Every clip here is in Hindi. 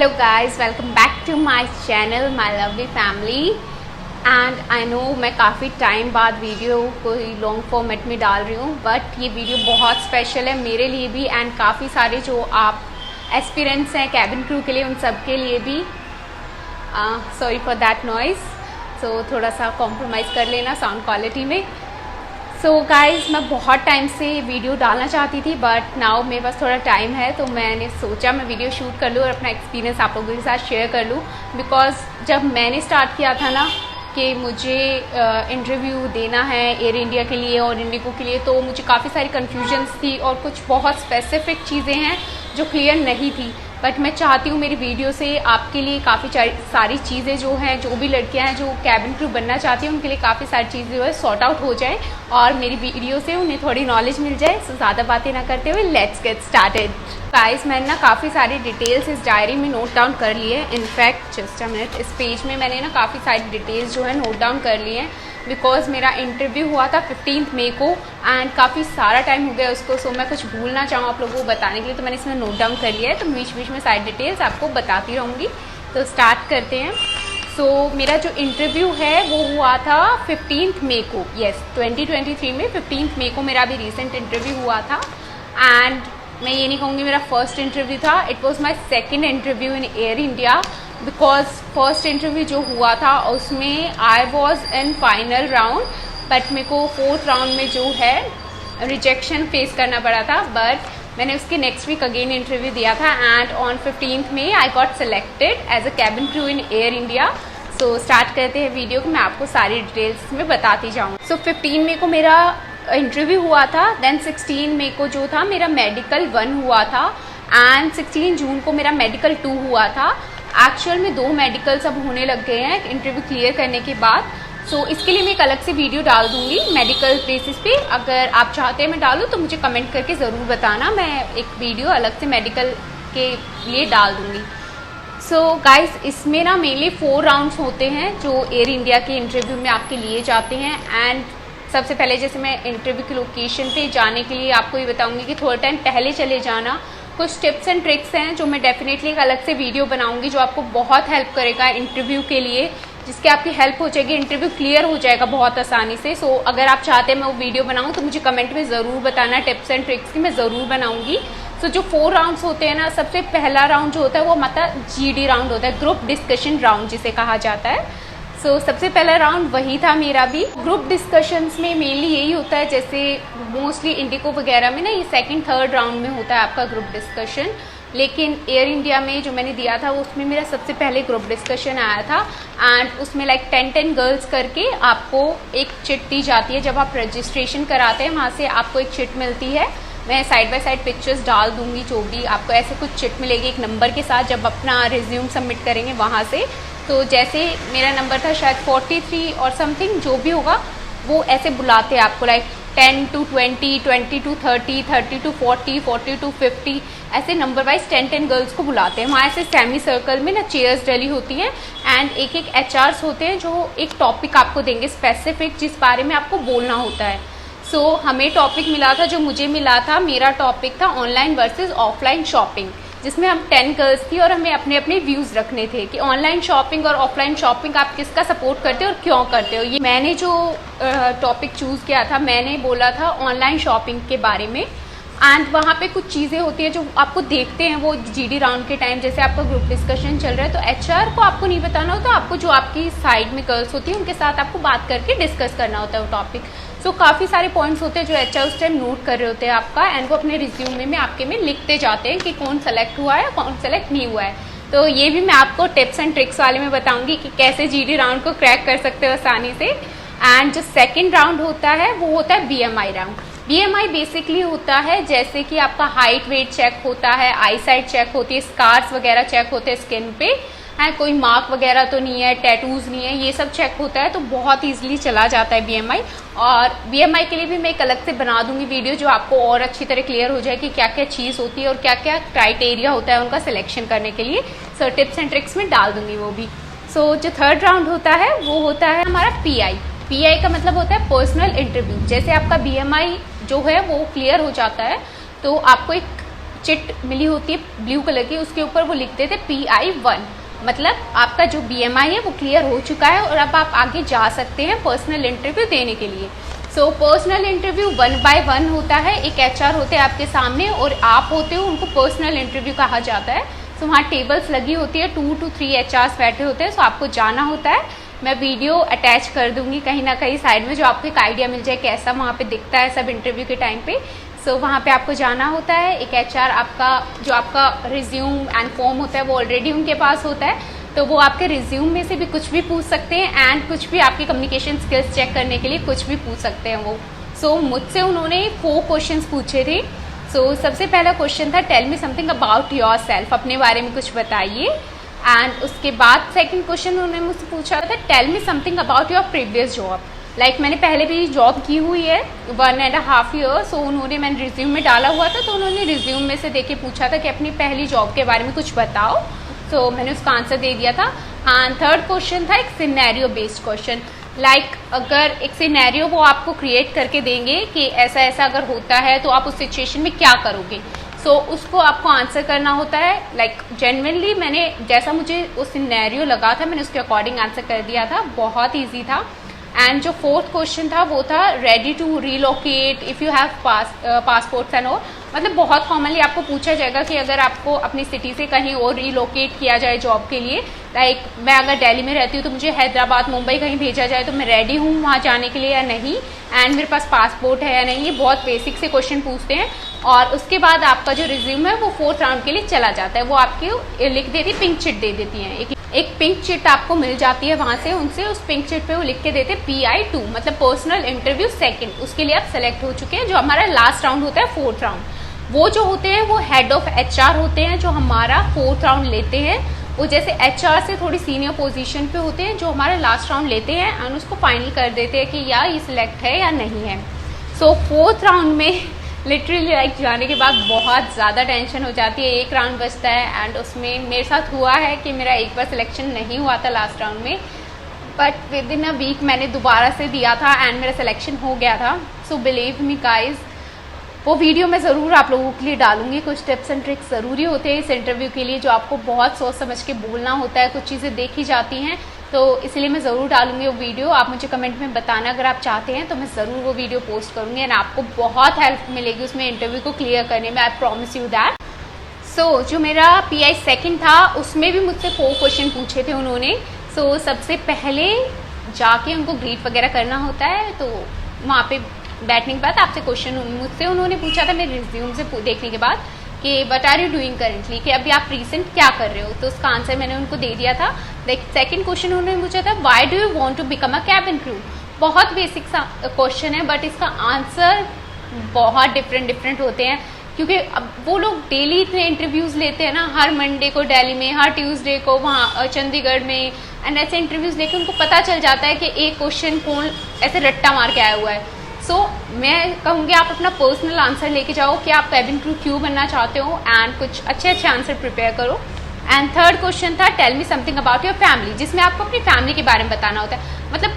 Hello guys, welcome back to my channel my lovely family. And I know मैं काफ़ी टाइम बाद वीडियो कोई लॉन्ग फॉर्मेट में डाल रही हूँ, बट ये वीडियो बहुत स्पेशल है मेरे लिए भी एंड काफ़ी सारे जो आप एस्पिरेंट्स हैं कैबिन क्रू के लिए, उन सब के लिए भी। सॉरी फॉर दैट नॉइज़, सो थोड़ा सा कॉम्प्रोमाइज़ कर लेना साउंड क्वालिटी में। सो गाइज़, मैं बहुत टाइम से वीडियो डालना चाहती थी, बट नाउ मेरे पास थोड़ा टाइम है, तो मैंने सोचा मैं वीडियो शूट कर लूँ और अपना एक्सपीरियंस आप लोगों के साथ शेयर कर लूँ। बिकॉज जब मैंने स्टार्ट किया था ना कि मुझे इंटरव्यू देना है एयर इंडिया के लिए और इंडिगो के लिए, तो मुझे काफ़ी सारी कन्फ्यूजन्स थी और कुछ बहुत स्पेसिफिक चीज़ें हैं जो क्लियर नहीं थी। बट मैं चाहती हूँ मेरी वीडियो से आपके लिए काफ़ी सारी चीज़ें जो हैं, जो भी लड़कियां हैं जो कैबिन क्रू बनना चाहती हैं, उनके लिए काफ़ी सारी चीज़ें जो है सॉर्ट आउट हो जाए और मेरी वीडियो से उन्हें थोड़ी नॉलेज मिल जाए। सो ज़्यादा बातें ना करते हुए लेट्स गेट स्टार्टेड। गाइस, मैंने ना काफ़ी सारी डिटेल्स इस डायरी में नोट डाउन कर ली है। इनफैक्ट जस्ट अ मिनट, इस पेज में मैंने ना काफ़ी सारी डिटेल्स जो है नोट डाउन कर ली हैं। बिकॉज मेरा इंटरव्यू हुआ था 15 मई को एंड काफ़ी सारा टाइम हो गया उसको, सो मैं कुछ भूल ना चाहूँ आप लोगों को बताने के लिए, तो मैंने इसमें नोट डाउन कर लिया है। तो बीच बीच में सारी डिटेल्स आपको बताती रहूँगी। तो स्टार्ट करते हैं। सो मेरा जो इंटरव्यू है वो हुआ था 15 मई को, यस 2023 में 15 मई को मेरा अभी रिसेंट इंटरव्यू हुआ था। एंड मैं ये नहीं कहूँगी मेरा फर्स्ट इंटरव्यू था, it was my second interview in Air India. Because first interview जो हुआ था उसमें I was in final round, but मेरे को फोर्थ राउंड में जो है रिजेक्शन फेस करना पड़ा था। बट मैंने उसके नेक्स्ट वीक अगेन इंटरव्यू दिया था and on 15 May I got selected as a cabin crew in Air India. So start करते हैं वीडियो को, मैं आपको सारी डिटेल्स में बताती जाऊँ। सो 15 मई को मेरा इंटरव्यू हुआ था, देन 16 मई को जो था मेरा मेडिकल 1 हुआ था एंड 16 जून को मेरा मेडिकल 2 हुआ था। एक्चुअल में 2 मेडिकल्स अब होने लग गए हैं इंटरव्यू क्लियर करने के बाद। सो इसके लिए मैं एक अलग से वीडियो डाल दूंगी मेडिकल बेसिस पे। अगर आप चाहते हैं मैं डालूँ तो मुझे कमेंट करके ज़रूर बताना, मैं एक वीडियो अलग से मेडिकल के लिए डाल दूंगी। सो गाइस, इसमें ना मेनली 4 राउंड्स होते हैं जो एयर इंडिया के इंटरव्यू में आपके लिए जाते हैं। एंड सबसे पहले जैसे मैं इंटरव्यू की लोकेशन पे जाने के लिए आपको ये बताऊंगी कि थोड़ा टाइम पहले चले जाना। कुछ टिप्स एंड ट्रिक्स हैं जो मैं डेफिनेटली एक अलग से वीडियो बनाऊंगी जो आपको बहुत हेल्प करेगा इंटरव्यू के लिए, जिसके आपकी हेल्प हो जाएगी, इंटरव्यू क्लियर हो जाएगा बहुत आसानी से। सो अगर आप चाहते हैं मैं वो वीडियो बनाऊं तो मुझे कमेंट में ज़रूर बताना टिप्स एंड ट्रिक्स की, मैं ज़रूर बनाऊंगी। सो जो 4 राउंड्स होते हैं ना, सबसे पहला राउंड जो होता है वो मतलब GD राउंड होता है, ग्रुप डिस्कशन राउंड जिसे कहा जाता है। सो सबसे पहला राउंड वही था मेरा भी। ग्रुप डिस्कशंस में मेनली यही होता है, जैसे मोस्टली इंडिगो वगैरह में ना ये सेकंड थर्ड राउंड में होता है आपका ग्रुप डिस्कशन, लेकिन एयर इंडिया में जो मैंने दिया था उसमें मेरा सबसे पहले ग्रुप डिस्कशन आया था। एंड उसमें लाइक 10 गर्ल्स करके आपको एक चिट दी जाती है। जब आप रजिस्ट्रेशन कराते हैं वहाँ से आपको एक चिट मिलती है। मैं साइड बाय साइड पिक्चर्स डाल दूंगी, जो भी आपको ऐसे कुछ चिट मिलेगी एक नंबर के साथ जब अपना रिज्यूम सबमिट करेंगे वहाँ से। तो जैसे मेरा नंबर था शायद 43 और समथिंग, जो भी होगा वो ऐसे बुलाते हैं आपको, like 10 to 20, 20 to 30, 30 to 40, 40 to 50, ऐसे नंबर वाइज 10 गर्ल्स को बुलाते हैं। वहाँ ऐसे सेमी सर्कल में ना चेयर्स डली होती हैं एंड एक एक HRs होते हैं जो एक टॉपिक आपको देंगे स्पेसिफिक, जिस बारे में आपको बोलना होता है। सो हमें टॉपिक मिला था, जो मुझे मिला था, मेरा टॉपिक था ऑनलाइन वर्सेस ऑफलाइन शॉपिंग, जिसमें हम 10 गर्ल्स थी और हमें अपने अपने व्यूज़ रखने थे कि ऑनलाइन शॉपिंग और ऑफलाइन शॉपिंग आप किसका सपोर्ट करते हो और क्यों करते हो। ये मैंने जो टॉपिक चूज़ किया था, मैंने बोला था ऑनलाइन शॉपिंग के बारे में। एंड वहाँ पे कुछ चीज़ें होती हैं जो आपको देखते हैं वो GD राउंड के टाइम, जैसे आपका ग्रुप डिस्कशन चल रहा है तो HR को आपको नहीं बताना होता, आपको जो आपकी साइड में गर्ल्स होती हैं उनके साथ आपको बात करके डिस्कस करना होता है वो टॉपिक। सो काफ़ी सारे पॉइंट्स होते हैं जो HR उस टाइम नोट कर रहे होते हैं आपका, एंड वो अपने रिज्यूमे में आपके में लिखते जाते हैं कि कौन सेलेक्ट हुआ है कौन सेलेक्ट नहीं हुआ है। तो ये भी मैं आपको टिप्स एंड ट्रिक्स वाले में बताऊंगी कि कैसे GD राउंड को क्रैक कर सकते हो आसानी से। एंड जो सेकेंड राउंड होता है वो होता है BMI राउंड। BMI बेसिकली होता है जैसे कि आपका हाइट वेट चेक होता है, आई साइट चेक होती है, स्कार्स वगैरह चेक होते हैं स्किन पे, है कोई मार्क वगैरह तो नहीं है, टैटूज नहीं है, ये सब चेक होता है। तो बहुत इजीली चला जाता है BMI। और BMI के लिए भी मैं एक अलग से बना दूंगी वीडियो जो आपको और अच्छी तरह क्लियर हो जाए कि क्या क्या चीज़ होती है और क्या क्या क्राइटेरिया होता है उनका सिलेक्शन करने के लिए। सो टिप्स एंड ट्रिक्स में डाल दूंगी वो भी। सो जो थर्ड राउंड होता है वो होता है हमारा PI का मतलब होता है पर्सनल इंटरव्यू। जैसे आपका BMI जो है वो क्लियर हो जाता है तो आपको एक चिट मिली होती है ब्लू कलर की, उसके ऊपर वो लिखते थे PI1, मतलब आपका जो BMI है वो क्लियर हो चुका है और अब आप आगे जा सकते हैं पर्सनल इंटरव्यू देने के लिए। सो पर्सनल इंटरव्यू 1 by 1 होता है, एक HR होते हैं आपके सामने और आप होते हो, उनको पर्सनल इंटरव्यू कहा जाता है। सो वहाँ टेबल्स लगी होती है, 2 to 3 HRs बैठे होते हैं। सो आपको जाना होता है, मैं वीडियो अटैच कर दूंगी कहीं ना कहीं साइड में, जो आपको एक आइडिया मिल जाए कैसा वहाँ पे दिखता है सब इंटरव्यू के टाइम पे। सो वहाँ पे आपको जाना होता है, एक HR आपका जो आपका रिज्यूम एंड फॉर्म होता है वो ऑलरेडी उनके पास होता है, तो वो आपके रिज्यूम में से भी कुछ भी पूछ सकते हैं एंड कुछ भी आपकी कम्युनिकेशन स्किल्स चेक करने के लिए कुछ भी पूछ सकते हैं वो। सो मुझसे उन्होंने 4 क्वेश्चंस पूछे थे। सो सबसे पहला क्वेश्चन था tell me something about yourself, अपने बारे में कुछ बताइए। एंड उसके बाद सेकंड क्वेश्चन उन्होंने मुझसे पूछा था tell me something about your previous job, like मैंने पहले भी जॉब की हुई है 1.5 years। सो उन्होंने, मैंने रिज्यूम में डाला हुआ था तो उन्होंने रिज्यूम में से देके पूछा था कि अपनी पहली जॉब के बारे में कुछ बताओ। तो मैंने उसका आंसर दे दिया था। एंड थर्ड क्वेश्चन था एक सिनेरियो बेस्ड क्वेश्चन, लाइक अगर एक सिनेरियो वो आपको क्रिएट करके देंगे कि ऐसा ऐसा अगर होता है तो आप उस सिचुएशन में क्या करोगे। सो उसको आपको आंसर करना होता है। लाइक जेन्युइनली मैंने जैसा मुझे उस सिनेरियो लगा था मैंने उसके अकॉर्डिंग आंसर कर दिया था, बहुत ईजी था। एंड जो फोर्थ क्वेश्चन था वो था ready to relocate if you have passports and all, मतलब बहुत कॉमनली आपको पूछा जाएगा कि अगर आपको अपनी सिटी से कहीं और रीलोकेट किया जाए जॉब के लिए, लाइक मैं अगर दिल्ली में रहती हूँ तो मुझे हैदराबाद मुंबई कहीं भेजा जाए तो मैं रेडी हूँ वहाँ जाने के लिए या नहीं, एंड मेरे पास पासपोर्ट है या नहीं, ये बहुत बेसिक से क्वेश्चन पूछते हैं। और उसके बाद आपका जो रिज्यूम है वो 4th राउंड के लिए चला जाता है, वो आपकी लिख देती, पिंक चिट दे देती हैं, एक पिंक चिट आपको मिल जाती है वहाँ से उनसे, उस पिंक चिट पे वो लिख के देते PI2, मतलब पर्सनल इंटरव्यू सेकंड, उसके लिए आप सेलेक्ट हो चुके हैं। जो हमारा लास्ट राउंड होता है 4th राउंड, वो जो होते हैं वो हेड ऑफ HR होते हैं जो हमारा 4th राउंड लेते हैं। वो जैसे HR से थोड़ी सीनियर पोजीशन पे होते हैं जो हमारा लास्ट राउंड लेते हैं और उसको फाइनल कर देते हैं कि या ये सिलेक्ट है या नहीं है। सो 4th राउंड में लिटरली लाइक जाने के बाद बहुत ज़्यादा टेंशन हो जाती है, एक राउंड बचता है एंड उसमें मेरे साथ हुआ है कि मेरा एक बार सिलेक्शन नहीं हुआ था लास्ट राउंड में, but within a week मैंने दोबारा से दिया था एंड मेरा सिलेक्शन हो गया था। सो बिलीव मी गाइज, वो वीडियो मैं ज़रूर आप लोगों के लिए डालूंगी, कुछ टिप्स एंड ट्रिक्स ज़रूरी होते हैं इस इंटरव्यू के लिए, जो आपको बहुत सोच समझ के बोलना होता है, कुछ चीज़ें देखी जाती हैं, तो इसलिए मैं ज़रूर डालूंगी वो वीडियो। आप मुझे कमेंट में बताना अगर आप चाहते हैं तो मैं ज़रूर वो वीडियो पोस्ट करूँगी एंड आपको बहुत हेल्प मिलेगी उसमें इंटरव्यू को क्लियर करने में, आई प्रॉमिस यू दैट। सो जो मेरा PI सेकंड था उसमें भी मुझसे 4 क्वेश्चन पूछे थे उन्होंने। सो सबसे पहले जाके उनको ग्रीट वगैरह करना होता है, तो वहाँ पे बैठने के बाद आपसे क्वेश्चन मुझसे उन्होंने पूछा था मेरे रिज्यूम से देखने के बाद कि what are you doing currently, कि अभी आप रिसेंट क्या कर रहे हो, तो उसका आंसर मैंने उनको दे दिया था। लाइक सेकंड क्वेश्चन उन्होंने पूछा था why do you want to become a cabin crew, बहुत बेसिक सा क्वेश्चन है बट इसका आंसर बहुत डिफरेंट होते हैं, क्योंकि अब वो लोग डेली इतने इंटरव्यूज लेते हैं ना, हर मंडे को दिल्ली में, हर ट्यूसडे को वहाँ चंडीगढ़ में, एंड ऐसे इंटरव्यूज लेके उनको पता चल जाता है कि एक क्वेश्चन कौन ऐसे रट्टा मार के आया हुआ है। सो मैं कहूँगी आप अपना पर्सनल आंसर लेके जाओ कि आप कैबिन क्रू क्यों बनना चाहते हो एंड कुछ अच्छे आंसर प्रिपेयर करो। एंड थर्ड क्वेश्चन था tell me something about your family, जिसमें आपको अपनी फैमिली के बारे में बताना होता है, मतलब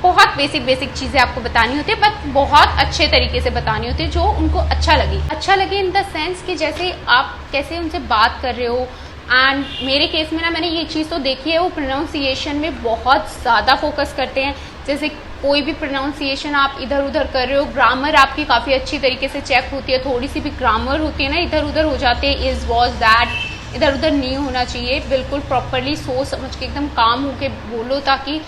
बहुत बेसिक चीज़ें आपको बतानी होती है बट बहुत अच्छे तरीके से बतानी होती है जो उनको अच्छा लगे इन द सेंस कि जैसे आप कैसे उनसे बात कर रहे हो। एंड मेरे केस में ना मैंने ये चीज़ तो देखी है, वो प्रोनाउंसिएशन में बहुत ज़्यादा फोकस करते हैं, जैसे कोई भी प्रोनाउंसिएशन आप इधर उधर कर रहे हो, ग्रामर आपकी काफ़ी अच्छी तरीके से चेक होती है, थोड़ी सी भी ग्रामर होती है ना इधर उधर हो जाते हैं, इज वॉज दैट इधर उधर नहीं होना चाहिए, बिल्कुल प्रॉपरली सोच समझ के एकदम काम होके बोलो ताकि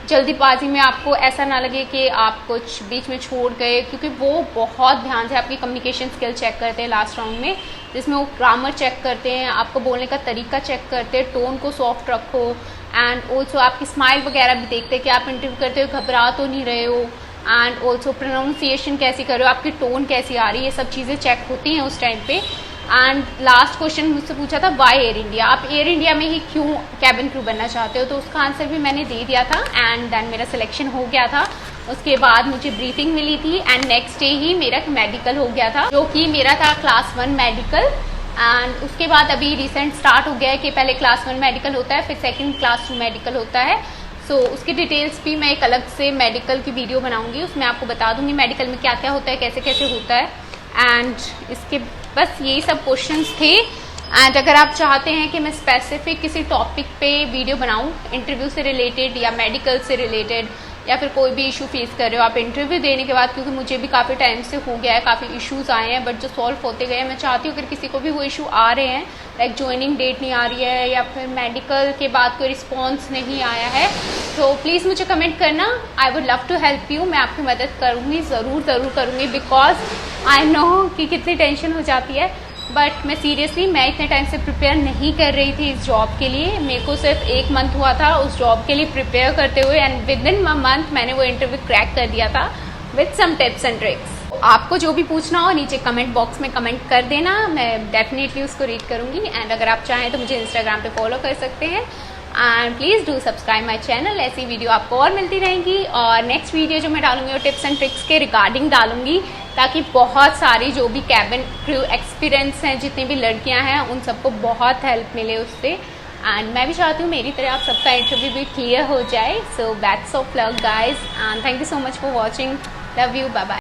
जल्दीबाजी में आपको ऐसा ना लगे कि आप कुछ बीच में छोड़ गए, क्योंकि वो बहुत ध्यान से आपकी कम्युनिकेशन स्किल चेक करते हैं लास्ट राउंड में, जिसमें वो ग्रामर चेक करते हैं, आपको बोलने का तरीका चेक करते हैं, टोन को सॉफ्ट रखो एंड ऑल्सो आपकी स्माइल वगैरह भी देखते हैं कि आप इंटरव्यू करते हो घबरा तो नहीं रहे हो, एंड ऑल्सो प्रोनाउंसिएशन कैसी कर रहे हो, आपकी टोन कैसी आ रही है, ये सब चीज़ें चेक होती हैं उस टाइम पे। एंड लास्ट क्वेश्चन मुझसे पूछा था वाई एयर इंडिया, आप एयर इंडिया में ही क्यों कैबिन क्रू बनना चाहते हो, तो उसका आंसर भी मैंने दे दिया था एंड देन मेरा सिलेक्शन हो गया था। उसके बाद मुझे ब्रीफिंग मिली थी एंड नेक्स्ट डे ही मेरा मेडिकल हो गया था, जो कि मेरा था क्लास 1 मेडिकल। एंड उसके बाद अभी रिसेंट स्टार्ट हो गया है कि पहले क्लास 1 मेडिकल होता है, फिर सेकंड क्लास 2 मेडिकल होता है। सो उसकी डिटेल्स भी मैं एक अलग से मेडिकल की वीडियो बनाऊंगी, उसमें आपको बता दूंगी मेडिकल में क्या क्या होता है, कैसे कैसे होता है। एंड इसके बस यही सब क्वेश्चंस थे। एंड अगर आप चाहते हैं कि मैं स्पेसिफिक किसी टॉपिक पे वीडियो बनाऊं, इंटरव्यू से रिलेटेड या मेडिकल से रिलेटेड, या फिर कोई भी इशू फेस कर रहे हो आप इंटरव्यू देने के बाद, क्योंकि मुझे भी काफ़ी टाइम से हो गया है, काफ़ी इश्यूज आए हैं बट जो सॉल्व होते गए हैं, मैं चाहती हूँ अगर किसी को भी वो इशू आ रहे हैं, लाइक ज्वाइनिंग डेट नहीं आ रही है या फिर मेडिकल के बाद कोई रिस्पॉन्स नहीं आया है, तो प्लीज़ मुझे कमेंट करना। I would love to help you, मैं आपकी मदद करूँगी, ज़रूर करूँगी, बिकॉज आई नो कि कितनी टेंशन हो जाती है। बट मैं सीरियसली मैं इतने टाइम से प्रिपेयर नहीं कर रही थी इस जॉब के लिए। मेरे को सिर्फ 1 मंथ हुआ था उस जॉब के लिए प्रिपेयर करते हुए, and within a month मैंने वो इंटरव्यू क्रैक कर दिया था with some tips and tricks. आपको जो भी पूछना हो नीचे कमेंट बॉक्स में कमेंट कर देना, मैं डेफिनेटली उसको रीड करूँगी। एंड अगर आप चाहें तो मुझे इंस्टाग्राम पे फॉलो कर सकते हैं। And please do subscribe my channel, ऐसी वीडियो आपको और मिलती रहेंगी। और नेक्स्ट वीडियो जो मैं डालूंगी वो टिप्स एंड ट्रिक्स के रिगार्डिंग डालूंगी, ताकि बहुत सारी जो भी कैबिन क्रू एक्सपीरियंस हैं, जितनी भी लड़कियां हैं, उन सबको बहुत हेल्प मिले उससे। एंड मैं भी चाहती हूँ मेरी तरह आप सबका इंटरव्यू भी क्लियर हो जाए। So that's of luck guys, and thank you so much for watching. Love you, bye bye.